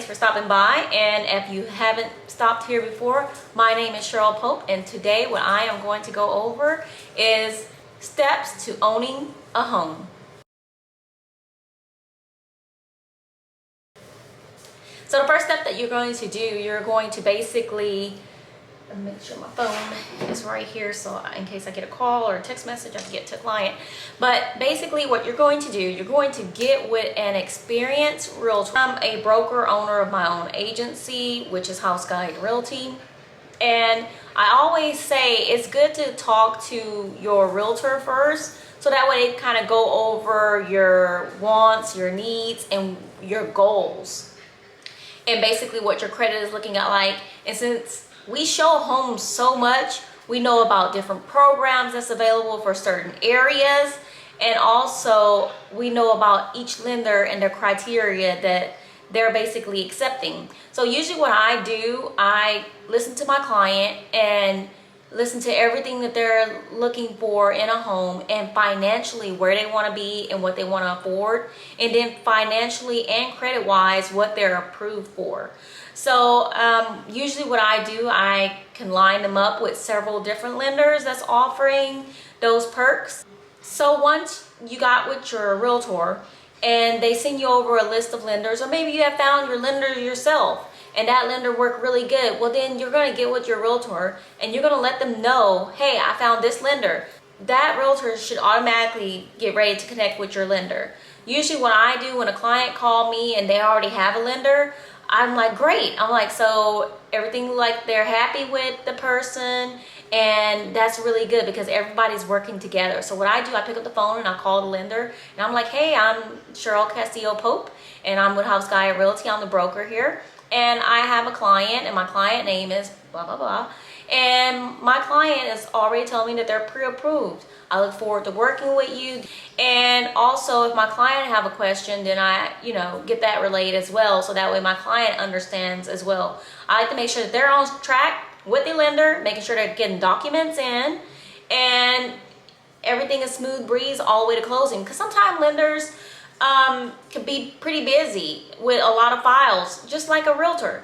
thanks for stopping by. And if you haven't stopped here before, my name is Cheryl Pope, and today what I am going to go over is steps to owning a home. So the first step that you're going to do, you're going to basically make sure my phone is right here, so in case I get a call or a text message, I can get to a client. But basically what you're going to do, you're going to get with an experienced realtor. I'm a broker, owner of my own agency, which is House Guide Realty. And I always say it's good to talk to your realtor first, so that way they kind of go over your wants, your needs, and your goals. And basically what your credit is looking at like. And since we show homes so much, we know about different programs that's available for certain areas, and also we know about each lender and their criteria that they're basically accepting. So usually what I do, I listen to my client and listen to everything that they're looking for in a home, and financially where they want to be and what they want to afford, and then financially and credit wise what they're approved for. So usually what I do, I can line them up with several different lenders that's offering those perks. So once you got with your realtor and they send you over a list of lenders, or maybe you have found your lender yourself and that lender worked really good, well then you're going to get with your realtor and you're going to let them know, hey, I found this lender. That realtor should automatically get ready to connect with your lender. Usually what I do when a client call me and they already have a lender, I'm like, great. I'm like, so everything, like they're happy with the person, and that's really good because everybody's working together. So what I do, I pick up the phone and I call the lender and I'm like, hey, I'm Cheryl Castillo Pope and I'm with House Guide Realty. I'm the broker here, and I have a client and my client name is blah, blah, blah. And my client is already telling me that they're pre-approved. I look forward to working with you. And also if my client have a question, then I, get that relayed as well. So that way my client understands as well. I like to make sure that they're on track with the lender, making sure they're getting documents in and everything is smooth breeze all the way to closing. Because sometimes lenders can be pretty busy with a lot of files, just like a realtor.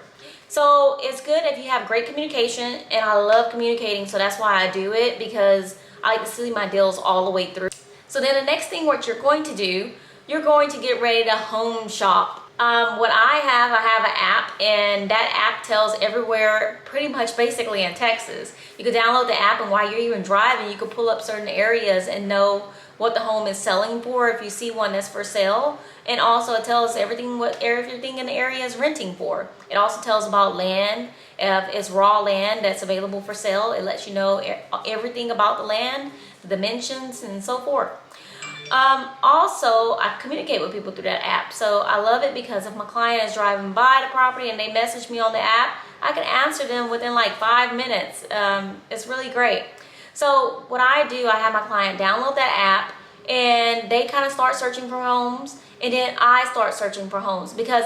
So it's good if you have great communication, and I love communicating, so that's why I do it, because I like to see my deals all the way through. So then the next thing what you're going to do, you're going to get ready to home shop. What I have an app, and that app tells everywhere pretty much basically in Texas. You can download the app, and while you're even driving, you can pull up certain areas and know what the home is selling for if you see one that's for sale. And also it tells everything what everything in the area is renting for. It also tells about land. If it's raw land that's available for sale, it lets you know everything about the land, the dimensions, and so forth. Also, I communicate with people through that app. So I love it because if my client is driving by the property and they message me on the app, I can answer them within like 5 minutes. It's really great. So what I do, I have my client download that app and they kind of start searching for homes, and then I start searching for homes, because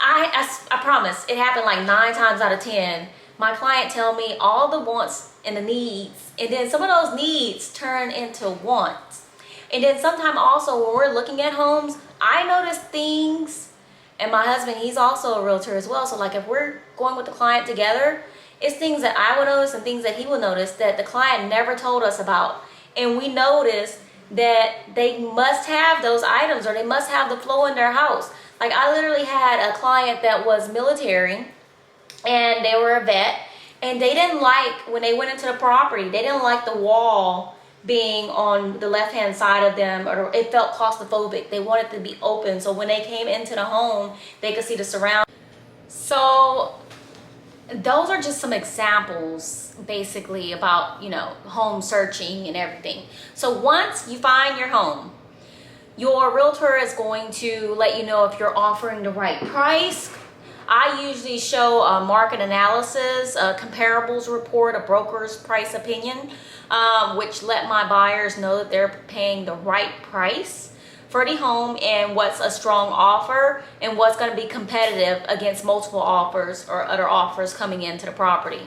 I promise it happened like 9 times out of 10. My client tell me all the wants and the needs, and then some of those needs turn into wants. And then sometimes also when we're looking at homes, I notice things, and my husband, he's also a realtor as well. So like if we're going with the client together, it's things that I will notice and things that he will notice that the client never told us about. And we notice that they must have those items, or they must have the flow in their house. Like I literally had a client that was military and they were a vet, and they didn't like, when they went into the property, they didn't like the wall being on the left hand side of them, or it felt claustrophobic. They wanted to be open, so when they came into the home they could see the surroundings. So those are just some examples basically about home searching and everything. So once you find your home, your realtor is going to let you know if you're offering the right price. I usually show a market analysis, a comparables report, a broker's price opinion, which let my buyers know that they're paying the right price for the home, and what's a strong offer, and what's going to be competitive against multiple offers or other offers coming into the property.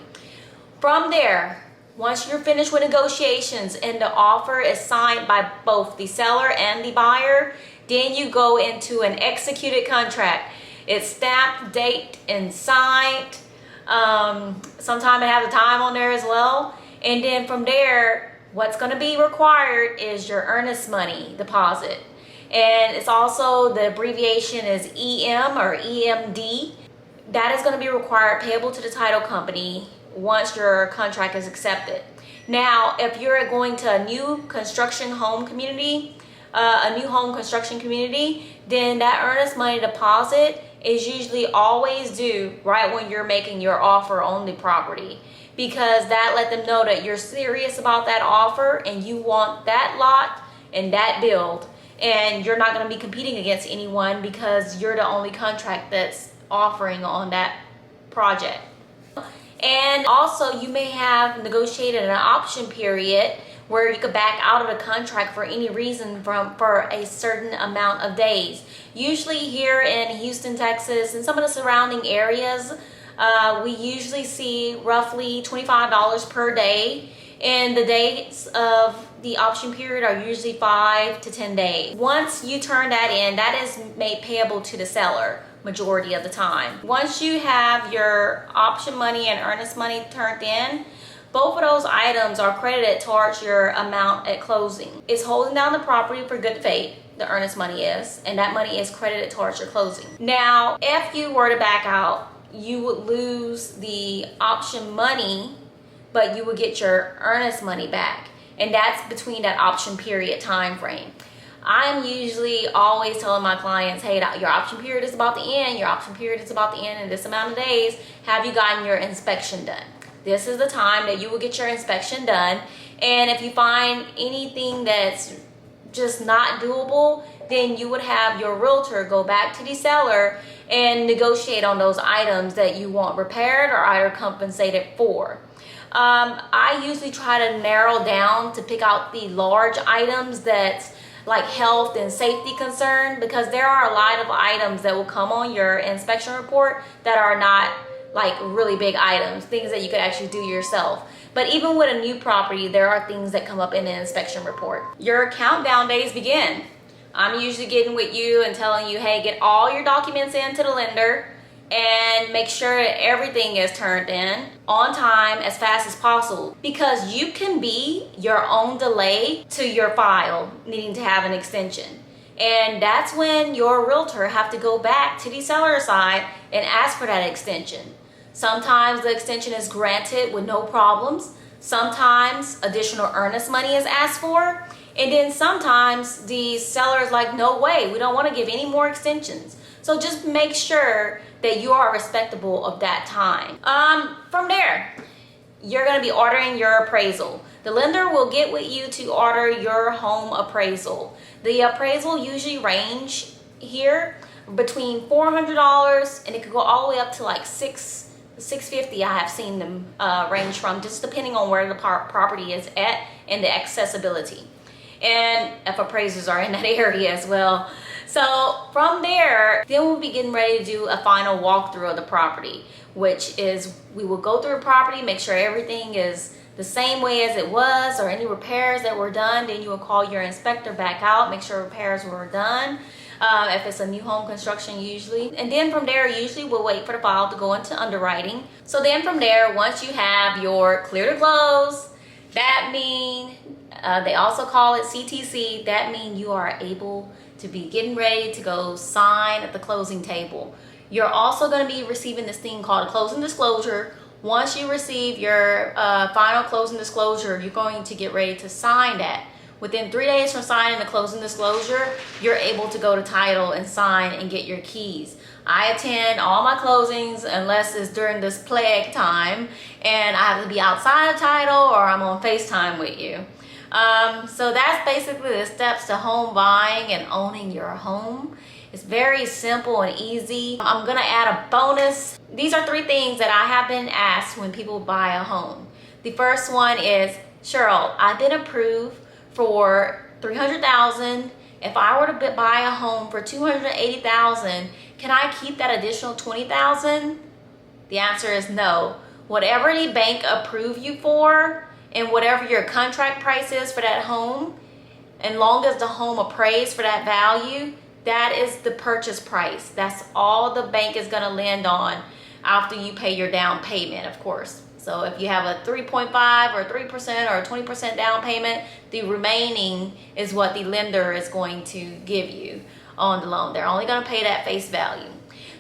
From there, once you're finished with negotiations and the offer is signed by both the seller and the buyer, then you go into an executed contract. It's stamped, date, and signed. Sometimes it has a time on there as well. And then from there, what's going to be required is your earnest money deposit. And it's also, the abbreviation is EM or EMD. That is going to be required, payable to the title company once your contract is accepted. Now, if you're going to a new construction home community, then that earnest money deposit is usually always due right when you're making your offer on the property, because that let them know that you're serious about that offer and you want that lot and that build, and you're not going to be competing against anyone because you're the only contract that's offering on that project. And also, you may have negotiated an option period where you could back out of the contract for any reason for a certain amount of days. Usually here in Houston, Texas, and some of the surrounding areas, we usually see roughly $25 per day, and the dates of the option period are usually 5 to 10 days. Once you turn that in, that is made payable to the seller majority of the time. Once you have your option money and earnest money turned in, both of those items are credited towards your amount at closing. It's holding down the property for good faith, the earnest money is, and that money is credited towards your closing. Now, if you were to back out, you would lose the option money, but you would get your earnest money back. And that's between that option period time frame. I'm usually always telling my clients, hey, your option period is about to end. Your option period is about to end in this amount of days. Have you gotten your inspection done? This is the time that you will get your inspection done. And if you find anything that's just not doable, then you would have your realtor go back to the seller and negotiate on those items that you want repaired or either compensated for. I usually try to narrow down to pick out the large items that's like health and safety concern, because there are a lot of items that will come on your inspection report that are not like really big items, things that you could actually do yourself. But even with a new property, there are things that come up in the inspection report. Your countdown days begin. I'm usually getting with you and telling you, hey, get all your documents into the lender and make sure that everything is turned in on time as fast as possible, because you can be your own delay to your file needing to have an extension. And that's when your realtor have to go back to the seller side and ask for that extension. Sometimes the extension is granted with no problems. Sometimes additional earnest money is asked for. And then sometimes the seller is like, no way, we don't want to give any more extensions. So just make sure that you are respectable of that time. From there, you're going to be ordering your appraisal. The lender will get with you to order your home appraisal. The appraisal usually range here between $400, and it could go all the way up to like $650. I have seen them range from, just depending on where the property is at and the accessibility, and if appraisers are in that area as well. So from there, then we'll be getting ready to do a final walkthrough of the property, which is we will go through the property, make sure everything is the same way as it was, or any repairs that were done. Then you will call your inspector back out, make sure repairs were done. If it's a new home construction usually. And then from there, usually we'll wait for the file to go into underwriting. So then from there, once you have your clear to close, that means, they also call it CTC, that means you are able to be getting ready to go sign at the closing table. You're also going to be receiving this thing called a closing disclosure. Once you receive your final closing disclosure, you're going to get ready to sign that. Within 3 days from signing the closing disclosure, you're able to go to title and sign and get your keys. I attend all my closings unless it's during this plague time and I have to be outside of title or I'm on FaceTime with you. So that's basically the steps to home buying and owning your home. It's very simple and easy. I'm gonna add a bonus. These are 3 things that I have been asked when people buy a home. The first one is, Cheryl, I've been approved for $300,000. If I were to buy a home for $280,000, can I keep that additional $20,000? The answer is no. Whatever the bank approve you for, and whatever your contract price is for that home, and long as the home appraised for that value, that is the purchase price. That's all the bank is going to lend on after you pay your down payment, of course. So if you have a 3.5 or 3% or 20% down payment, the remaining is what the lender is going to give you on the loan. They're only going to pay that face value.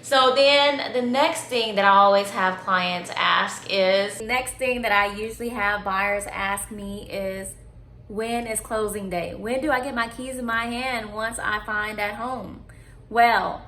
So then the next thing that I always have clients ask is, next thing that I usually have buyers ask me is, when is closing day? When do I get my keys in my hand once I find that home? Well,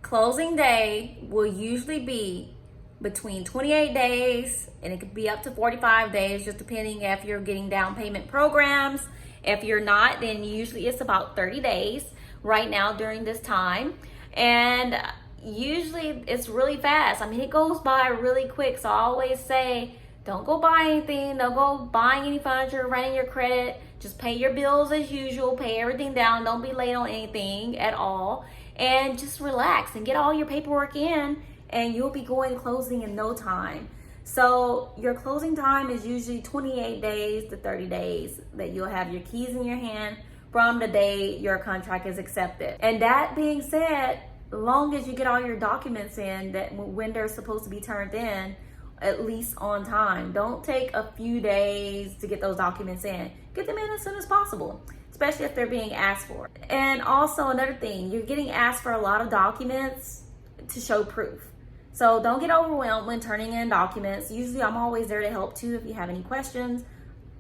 closing day will usually be between 28 days, and it could be up to 45 days, just depending if you're getting down payment programs. If you're not, then usually it's about 30 days right now during this time. And usually it's really fast. I mean, it goes by really quick. So I always say, don't go buy anything. Don't go buying any furniture, running your credit. Just pay your bills as usual. Pay everything down. Don't be late on anything at all. And just relax and get all your paperwork in, and you'll be going closing in no time. So your closing time is usually 28 days to 30 days that you'll have your keys in your hand from the day your contract is accepted. And that being said, as long as you get all your documents in that when they're supposed to be turned in, at least on time. Don't take a few days to get those documents in. Get them in as soon as possible, especially if they're being asked for. And also another thing, you're getting asked for a lot of documents to show proof. So don't get overwhelmed when turning in documents. Usually I'm always there to help too if you have any questions.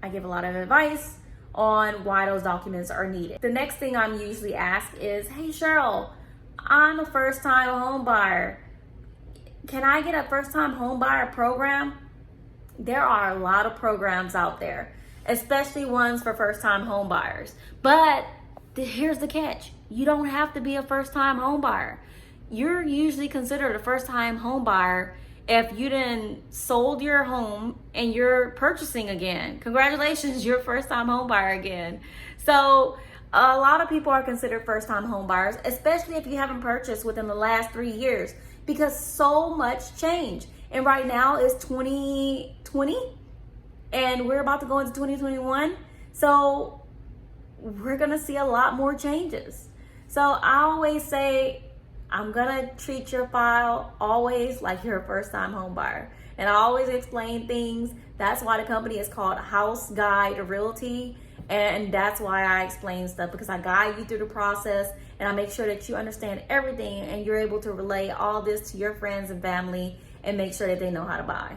I give a lot of advice on why those documents are needed. The next thing I'm usually asked is, hey Cheryl, I'm a first-time home buyer. Can I get a first-time home buyer program? There are a lot of programs out there, especially ones for first-time home buyers. But here's the catch. You don't have to be a first-time home buyer. You're usually considered a first-time home buyer if you didn't sold your home and you're purchasing again. Congratulations, you're a first-time home buyer again. So a lot of people are considered first-time home buyers, especially if you haven't purchased within the last 3 years, because so much change. And right now it's 2020 and we're about to go into 2021. So we're gonna see a lot more changes. So I always say, I'm gonna treat your file always like you're a first-time home buyer. And I always explain things. That's why the company is called House Guide Realty. And that's why I explain stuff, because I guide you through the process and I make sure that you understand everything and you're able to relay all this to your friends and family and make sure that they know how to buy.